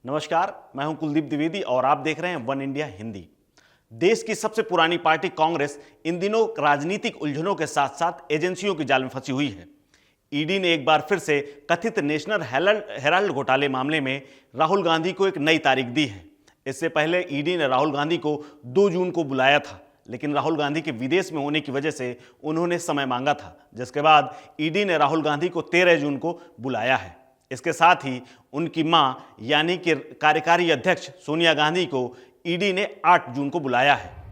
नमस्कार, मैं हूं कुलदीप द्विवेदी और आप देख रहे हैं वन इंडिया हिंदी। देश की सबसे पुरानी पार्टी कांग्रेस इन दिनों राजनीतिक उलझनों के साथ साथ एजेंसियों की जाल में फंसी हुई है। ईडी ने एक बार फिर से कथित नेशनल हेराल्ड घोटाले मामले में राहुल गांधी को एक नई तारीख दी है। इससे पहले ईडी ने राहुल गांधी को 2 जून को बुलाया था, लेकिन राहुल गांधी के विदेश में होने की वजह से उन्होंने समय मांगा था, जिसके बाद ईडी ने राहुल गांधी को 13 जून को बुलाया है। इसके साथ ही उनकी मां यानी कि कार्यकारी अध्यक्ष सोनिया गांधी को ईडी ने 8 जून को बुलाया है।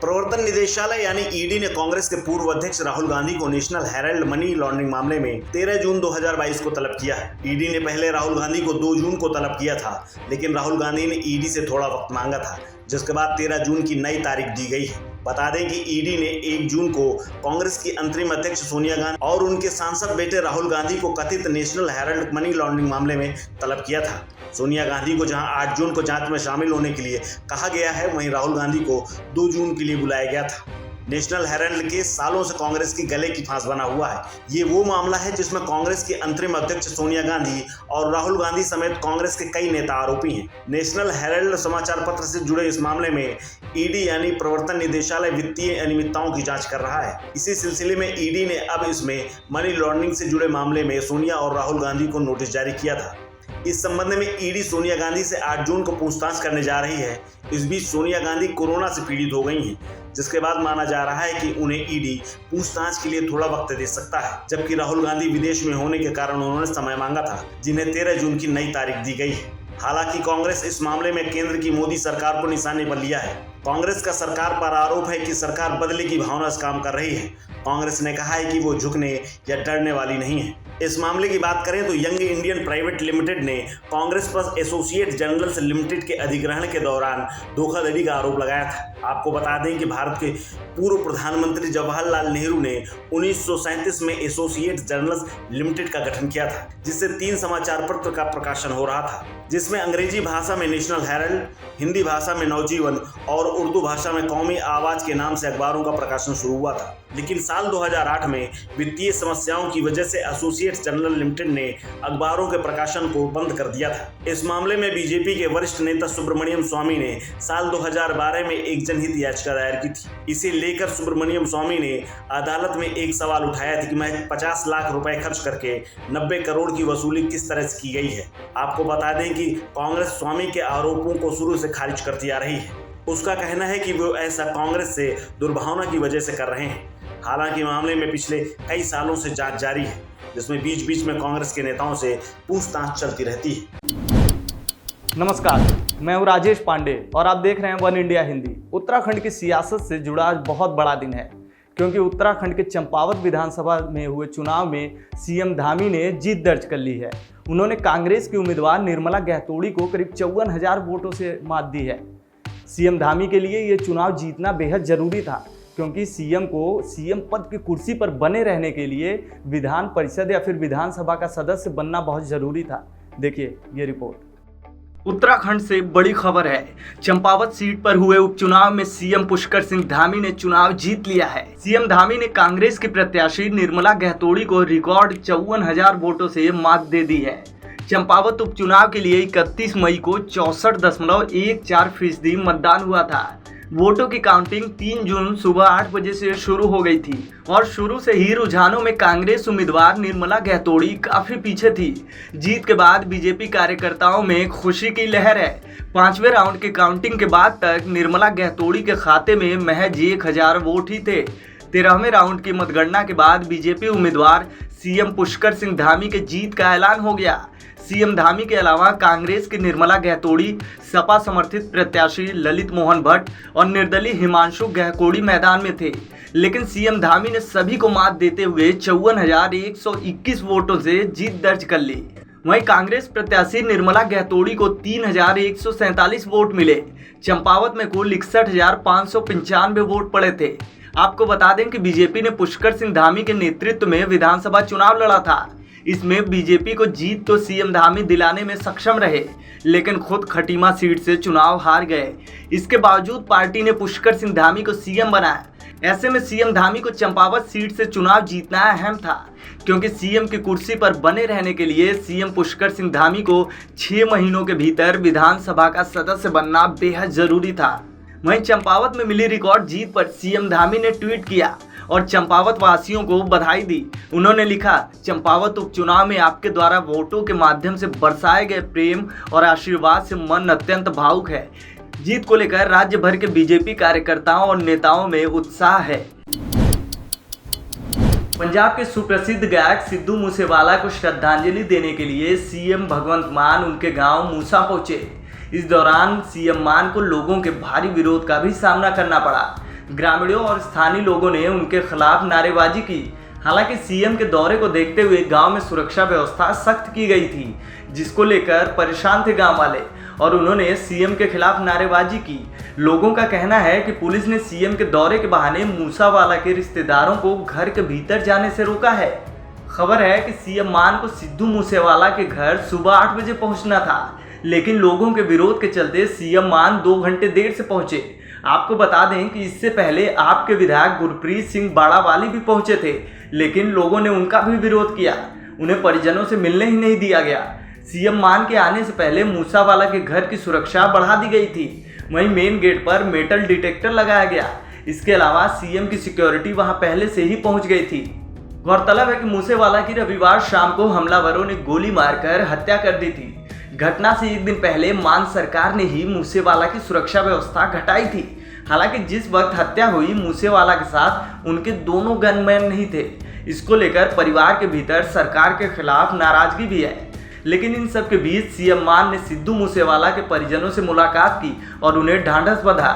प्रवर्तन निदेशालय यानी ईडी ने कांग्रेस के पूर्व अध्यक्ष राहुल गांधी को नेशनल हेराल्ड मनी लॉन्ड्रिंग मामले में 13 जून 2022 को तलब किया है। ईडी ने पहले राहुल गांधी को 2 जून को तलब किया था, लेकिन राहुल गांधी ने ईडी से थोड़ा वक्त मांगा था, जिसके बाद 13 जून की नई तारीख दी गई है। बता दें कि ईडी ने 1 जून को कांग्रेस की अंतरिम अध्यक्ष सोनिया गांधी और उनके सांसद बेटे राहुल गांधी को कथित नेशनल हेराल्ड मनी लॉन्ड्रिंग मामले में तलब किया था। सोनिया गांधी को जहां 8 जून को जांच में शामिल होने के लिए कहा गया है, वहीं राहुल गांधी को 2 जून के लिए बुलाया गया था। नेशनल हेराल्ड केस सालों से कांग्रेस की गले की फांस बना हुआ है। ये वो मामला है जिसमें कांग्रेस की अंतरिम अध्यक्ष सोनिया गांधी और राहुल गांधी समेत कांग्रेस के कई नेता आरोपी हैं। नेशनल हेराल्ड समाचार पत्र से जुड़े इस मामले में ईडी यानी प्रवर्तन निदेशालय वित्तीय अनियमितताओं की जांच कर रहा है। इसी सिलसिले में ईडी ने अब इसमें मनी लॉन्ड्रिंग से जुड़े मामले में सोनिया और राहुल गांधी को नोटिस जारी किया था। इस संबंध में ईडी सोनिया गांधी से 8 जून को पूछताछ करने जा रही है। इस बीच सोनिया गांधी कोरोना से पीड़ित हो गई हैं, जिसके बाद माना जा रहा है कि उन्हें ईडी पूछताछ के लिए थोड़ा वक्त दे सकता है, जबकि राहुल गांधी विदेश में होने के कारण उन्होंने समय मांगा था, जिन्हें 13 जून की नई तारीख दी गई है। हालांकि कांग्रेस इस मामले में केंद्र की मोदी सरकार को निशाने पर लिया है। कांग्रेस का सरकार पर आरोप है कि सरकार बदले की भावना से काम कर रही है। कांग्रेस ने कहा है कि वो झुकने या डरने वाली नहीं है। इस मामले की बात करें तो यंग इंडियन प्राइवेट लिमिटेड ने कांग्रेस पर एसोसिएट जर्नल्स लिमिटेड के अधिग्रहण के दौरान धोखाधड़ी का आरोप लगाया था। आपको बता दें कि भारत के पूर्व प्रधानमंत्री जवाहरलाल नेहरू ने 1937 में एसोसिएट जर्नल्स लिमिटेड का गठन किया था, जिससे 3 समाचार पत्र का प्रकाशन हो रहा था, जिसमें अंग्रेजी भाषा में नेशनल हेराल्ड, हिंदी भाषा में नवजीवन और उर्दू भाषा में कौमी आवाज के नाम से अखबारों का प्रकाशन शुरू हुआ था। लेकिन साल 2008 में वित्तीय समस्याओं की वजह से एसोसिएट जर्नल लिमिटेड ने अखबारों के प्रकाशन को बंद कर दिया था। इस मामले में बीजेपी के वरिष्ठ नेता सुब्रमण्यम स्वामी ने साल 2012 में एक जनहित याचिका दायर की थी। इसे लेकर सुब्रमण्यम स्वामी ने अदालत में एक सवाल उठाया था कि मैं 50 लाख रुपए खर्च करके 90 करोड़ की वसूली किस तरह से की गई है। आपको बता दें कि कांग्रेस स्वामी के आरोपों को शुरू से खारिज करती आ रही है। उसका कहना है कि वो ऐसा कांग्रेस से दुर्भावना की वजह से कर रहे हैं। हालांकि मामले में पिछले कई सालों से जांच जारी है, जिसमें बीच बीच में कांग्रेस के नेताओं से पूछताछ चलती रहती है। नमस्कार, मैं हूं राजेश पांडे और आप देख रहे हैं वन इंडिया हिंदी। उत्तराखंड की सियासत से जुड़ा आज बहुत बड़ा दिन है, क्योंकि उत्तराखंड के चंपावत विधानसभा में हुए चुनाव में सीएम धामी ने जीत दर्ज कर ली है। उन्होंने कांग्रेस की उम्मीदवार निर्मला गहतोड़ी को करीब 54,000 वोटों से मात दी है। सीएम धामी के लिए ये चुनाव जीतना बेहद जरूरी था, क्योंकि सीएम को सीएम पद की कुर्सी पर बने रहने के लिए विधान परिषद या फिर विधानसभा का सदस्य बनना बहुत जरूरी था। देखिए ये रिपोर्ट। उत्तराखंड से बड़ी खबर है। चंपावत सीट पर हुए उपचुनाव में सीएम पुष्कर सिंह धामी ने चुनाव जीत लिया है। सीएम धामी ने कांग्रेस की प्रत्याशी निर्मला गहतोड़ी को रिकॉर्ड 54,000 वोटों से मात दे दी है। चंपावत उपचुनाव के लिए 31 मई को 64.14% मतदान हुआ था। वोटों की काउंटिंग 3 जून सुबह 8 बजे से शुरू हो गई थी और शुरू से ही रुझानों में कांग्रेस उम्मीदवार निर्मला गहतोड़ी काफी पीछे थी। जीत के बाद बीजेपी कार्यकर्ताओं में खुशी की लहर है। 5वें राउंड के काउंटिंग के बाद तक निर्मला गहतोड़ी के खाते में महज 1,000 वोट ही थे। 13वें राउंड की मतगणना के बाद बीजेपी उम्मीदवार सीएम पुष्कर सिंह धामी के जीत का ऐलान हो गया। सीएम धामी के अलावा कांग्रेस की निर्मला गहतोड़ी, सपा समर्थित प्रत्याशी ललित मोहन भट्ट और निर्दलीय हिमांशु गहकोड़ी मैदान में थे, लेकिन सीएम धामी ने सभी को मात देते हुए 54,121 वोटों से जीत दर्ज कर ली। वहीं कांग्रेस प्रत्याशी निर्मला गहतोड़ी को 3,147 वोट मिले। चंपावत में कुल 61,595 वोट पड़े थे। आपको बता दें कि बीजेपी ने पुष्कर सिंह धामी के नेतृत्व में विधानसभा चुनाव लड़ा था। इसमें बीजेपी को जीत तो सीएम धामी दिलाने में सक्षम रहे, लेकिन खुद खटीमा सीट से चुनाव हार गए। इसके बावजूद पार्टी ने पुष्कर सिंह धामी को सीएम बनाया। ऐसे में सीएम धामी को चंपावत सीट से चुनाव जीतना अहम था, क्योंकि सीएम की कुर्सी पर बने रहने के लिए सीएम पुष्कर सिंह धामी को 6 महीनों के भीतर विधानसभा का सदस्य बनना बेहद जरूरी था। वहीं चंपावत में मिली रिकॉर्ड जीत पर सीएम धामी ने ट्वीट किया और चंपावत वासियों को बधाई दी। उन्होंने लिखा, चंपावत उपचुनाव में आपके द्वारा वोटों के माध्यम से बरसाए गए प्रेम और आशीर्वाद से मन अत्यंत भावुक है। जीत को लेकर राज्य भर के बीजेपी कार्यकर्ताओं और नेताओं में उत्साह है। पंजाब के सुप्रसिद्ध गायक सिद्धू मूसेवाला को श्रद्धांजलि देने के लिए सीएम भगवंत मान उनके गांव मूसा पहुंचे। इस दौरान सीएम मान को लोगों के भारी विरोध का भी सामना करना पड़ा। ग्रामीणों और स्थानीय लोगों ने उनके खिलाफ नारेबाजी की। हालांकि सीएम के दौरे को देखते हुए गांव में सुरक्षा व्यवस्था सख्त की गई थी, जिसको लेकर परेशान थे गांव वाले और उन्होंने सीएम के खिलाफ नारेबाजी की। लोगों का कहना है कि पुलिस ने सीएम के दौरे के बहाने मूसावाला के रिश्तेदारों को घर के भीतर जाने से रोका है। खबर है कि सीएम मान को सिद्धू मूसेवाला के घर सुबह 8 बजे पहुंचना था, लेकिन लोगों के विरोध के चलते सीएम मान 2 घंटे देर से पहुंचे। आपको बता दें कि इससे पहले आपके विधायक गुरप्रीत सिंह बाड़ावाली भी पहुंचे थे, लेकिन लोगों ने उनका भी विरोध किया। उन्हें परिजनों से मिलने ही नहीं दिया गया। सीएम मान के आने से पहले मूसावाला के घर की सुरक्षा बढ़ा दी गई थी। वहीं मेन गेट पर मेटल डिटेक्टर लगाया गया। इसके अलावा सीएम की सिक्योरिटी वहां पहले से ही पहुंच गई थी। गौरतलब है कि मूसेवाला की रविवार शाम को हमलावरों ने गोली मारकर हत्या कर दी थी। घटना से एक दिन पहले मान सरकार ने ही मूसेवाला की सुरक्षा व्यवस्था घटाई थी। हालांकि जिस वक्त हत्या हुई, मूसेवाला के साथ उनके दोनों गनमैन नहीं थे। इसको लेकर परिवार के भीतर सरकार के खिलाफ नाराजगी भी है। लेकिन इन सब के बीच सीएम मान ने सिद्धू मूसेवाला के परिजनों से मुलाकात की और उन्हें ढांढस बंधा।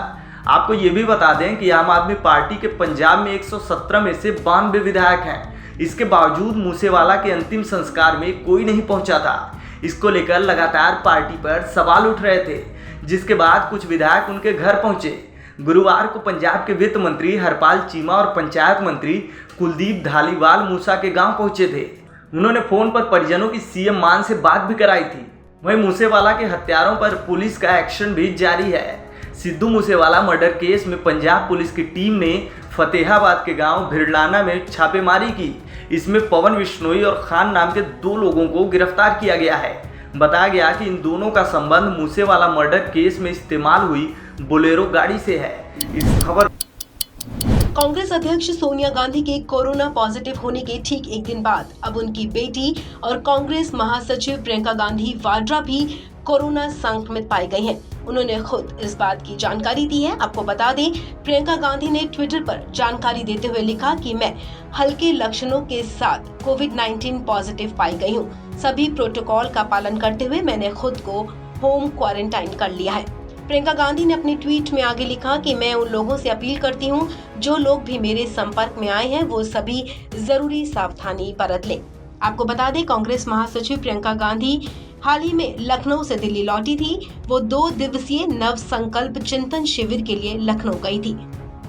आपको ये भी बता दें कि आम आदमी पार्टी के पंजाब में 117 में से 92 विधायक हैं। इसके बावजूद मूसेवाला के अंतिम संस्कार में कोई नहीं पहुंचा था। इसको लेकर लगातार पार्टी पर सवाल उठ रहे थे, जिसके बाद कुछ विधायक उनके घर पहुंचे। गुरुवार को पंजाब के वित्त मंत्री हरपाल चीमा और पंचायत मंत्री कुलदीप धालीवाल मूसा के गांव पहुंचे थे। उन्होंने फोन पर परिजनों की सीएम मान से बात भी कराई थी। वहीं मूसेवाला के हत्यारों पर पुलिस का एक्शन भी जारी है। सिद्धू मूसेवाला मर्डर केस में पंजाब पुलिस की टीम ने फतेहाबाद के गांव भिड़लाना में छापेमारी की। इसमें पवन बिश्नोई और खान नाम के 2 लोगों को गिरफ्तार किया गया है। बताया गया कि इन दोनों का संबंध मूसेवाला मर्डर केस में इस्तेमाल हुई बोलेरो गाड़ी से है। इस खबर कांग्रेस अध्यक्ष सोनिया गांधी के कोरोना पॉजिटिव होने के ठीक एक दिन बाद अब उनकी बेटी और कांग्रेस महासचिव प्रियंका गांधी वाड्रा भी कोरोना संक्रमित पाई गई हैं। उन्होंने खुद इस बात की जानकारी दी है। आपको बता दें, प्रियंका गांधी ने ट्विटर पर जानकारी देते हुए लिखा कि मैं हल्के लक्षणों के साथ कोविड-19 पॉजिटिव पाई गई हूँ। सभी प्रोटोकॉल का पालन करते हुए मैंने खुद को होम क्वारंटाइन कर लिया है। प्रियंका गांधी ने अपने ट्वीट में आगे लिखा कि मैं उन लोगों से अपील करती हूं, जो लोग भी मेरे संपर्क में आए हैं वो सभी जरूरी सावधानी बरत लें। आपको बता दें, कांग्रेस महासचिव प्रियंका गांधी हाल ही में लखनऊ से दिल्ली लौटी थी। वो 2 दिवसीय नव संकल्प चिंतन शिविर के लिए लखनऊ गई थी।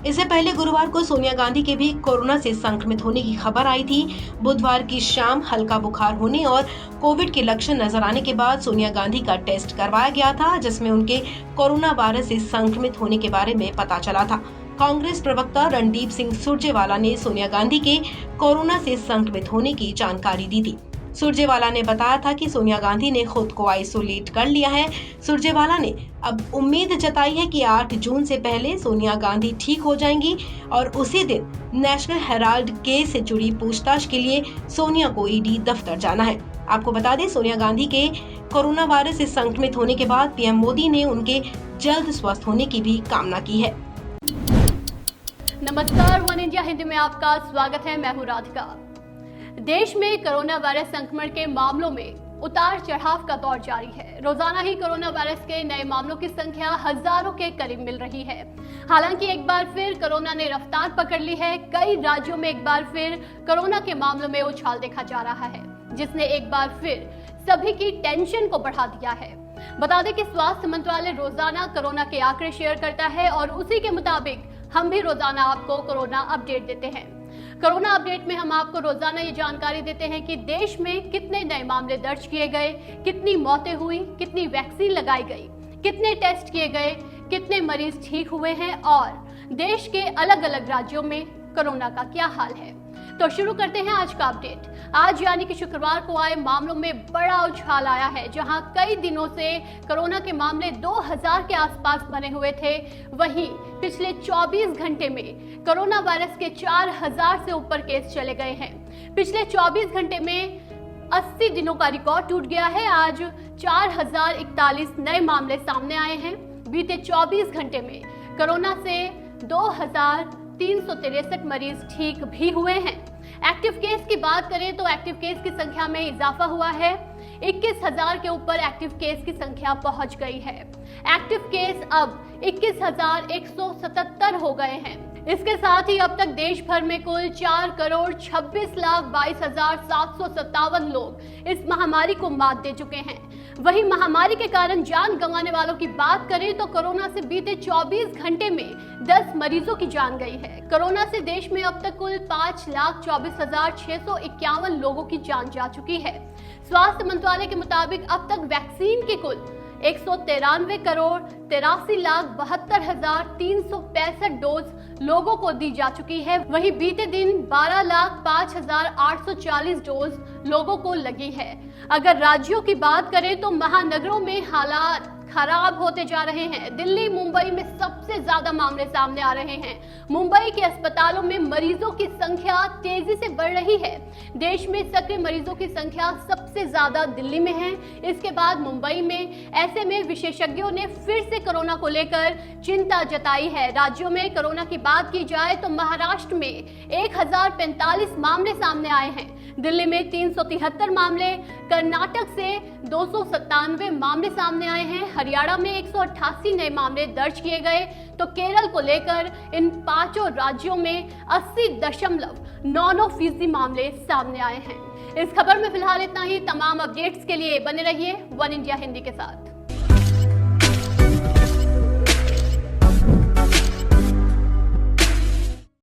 इससे पहले गुरुवार को सोनिया गांधी के भी कोरोना से संक्रमित होने की खबर आई थी। बुधवार की शाम हल्का बुखार होने और कोविड के लक्षण नजर आने के बाद सोनिया गांधी का टेस्ट करवाया गया था, जिसमें उनके कोरोना वायरस से संक्रमित होने के बारे में पता चला था। कांग्रेस प्रवक्ता रणदीप सिंह सुरजेवाला ने सोनिया गांधी के कोरोना से संक्रमित होने की जानकारी दी थी। सुरजेवाला ने बताया था कि सोनिया गांधी ने खुद को आइसोलेट कर लिया है। सुरजेवाला ने अब उम्मीद जताई है कि 8 जून से पहले सोनिया गांधी ठीक हो जाएंगी और उसी दिन नेशनल हेराल्ड केस से जुड़ी पूछताछ के लिए सोनिया को ईडी दफ्तर जाना है। आपको बता दें, सोनिया गांधी के कोरोना वायरस से संक्रमित होने के बाद पीएम मोदी ने उनके जल्द स्वस्थ होने की भी कामना की है। नमस्कार, वन इंडिया हिंदी में आपका स्वागत है। मैं हूं राधिका। देश में कोरोना वायरस संक्रमण के मामलों में उतार चढ़ाव का दौर जारी है। रोजाना ही कोरोना वायरस के नए मामलों की संख्या हजारों के करीब मिल रही है। हालांकि एक बार फिर कोरोना ने रफ्तार पकड़ ली है। कई राज्यों में एक बार फिर कोरोना के मामलों में उछाल देखा जा रहा है, जिसने एक बार फिर सभी की टेंशन को बढ़ा दिया है। बता दें कि स्वास्थ्य मंत्रालय रोजाना कोरोना के आंकड़े शेयर करता है और उसी के मुताबिक हम भी रोजाना आपको कोरोना अपडेट देते हैं। कोरोना अपडेट में हम आपको रोजाना ये जानकारी देते हैं कि देश में कितने नए मामले दर्ज किए गए, कितनी मौतें हुई, कितनी वैक्सीन लगाई गई, कितने टेस्ट किए गए, कितने मरीज ठीक हुए हैं और देश के अलग अलग राज्यों में कोरोना का क्या हाल है। तो शुरू करते हैं आज का अपडेट। आज यानी कि शुक्रवार को आए मामलों में बड़ा उछाल आया है। जहां कई दिनों से कोरोना के मामले 2000 के आसपास बने हुए थे, वहीं पिछले 24 घंटे में कोरोना वायरस के 4000 से ऊपर केस चले गए हैं। पिछले 24 घंटे में 80 दिनों का रिकॉर्ड टूट गया है। आज 4041 नए मामले सामने आए हैं। बीते 24 घंटे में कोरोना से 2363 मरीज ठीक भी हुए हैं। एक्टिव केस की बात करें तो एक्टिव केस की संख्या में इजाफा हुआ है। 21,000 के ऊपर एक्टिव केस की संख्या पहुंच गई है। एक्टिव केस अब 21,177 हो गए हैं। इसके साथ ही अब तक देश भर में कुल 4,26,22,757 लोग इस महामारी को मात दे चुके हैं। वहीं महामारी के कारण जान गंवाने वालों की बात करें तो कोरोना से बीते 24 घंटे में 10 मरीजों की जान गई है। कोरोना से देश में अब तक कुल 5,24,651 लोगों की जान जा चुकी है। स्वास्थ्य मंत्रालय के मुताबिक अब तक वैक्सीन के कुल 193,73,72,365 डोज लोगों को दी जा चुकी है। वहीं बीते दिन 12,05,840 डोज लोगों को लगी है। अगर राज्यों की बात करें तो महानगरों में हालात खराब होते जा रहे हैं। दिल्ली, मुंबई में सबसे ज्यादा मामले सामने आ रहे हैं। मुंबई के अस्पतालों में मरीजों की संख्या तेजी से बढ़ रही है। देश में सक्रिय मरीजों की संख्या सबसे ज्यादा दिल्ली में है, इसके बाद मुंबई में। ऐसे में विशेषज्ञों ने फिर से कोरोना को लेकर चिंता जताई है। राज्यों में कोरोना की बात की जाए तो महाराष्ट्र में 1045 मामले सामने आए हैं। दिल्ली में 373 मामले, कर्नाटक से 297 मामले सामने आए हैं। हरियाणा में 188 नए मामले दर्ज किए गए, तो केरल को लेकर इन पांचों राज्यों में 80.99% मामले सामने आए हैं। इस खबर में फिलहाल इतना ही। तमाम अपडेट्स के लिए बने रहिए वन इंडिया हिंदी के साथ।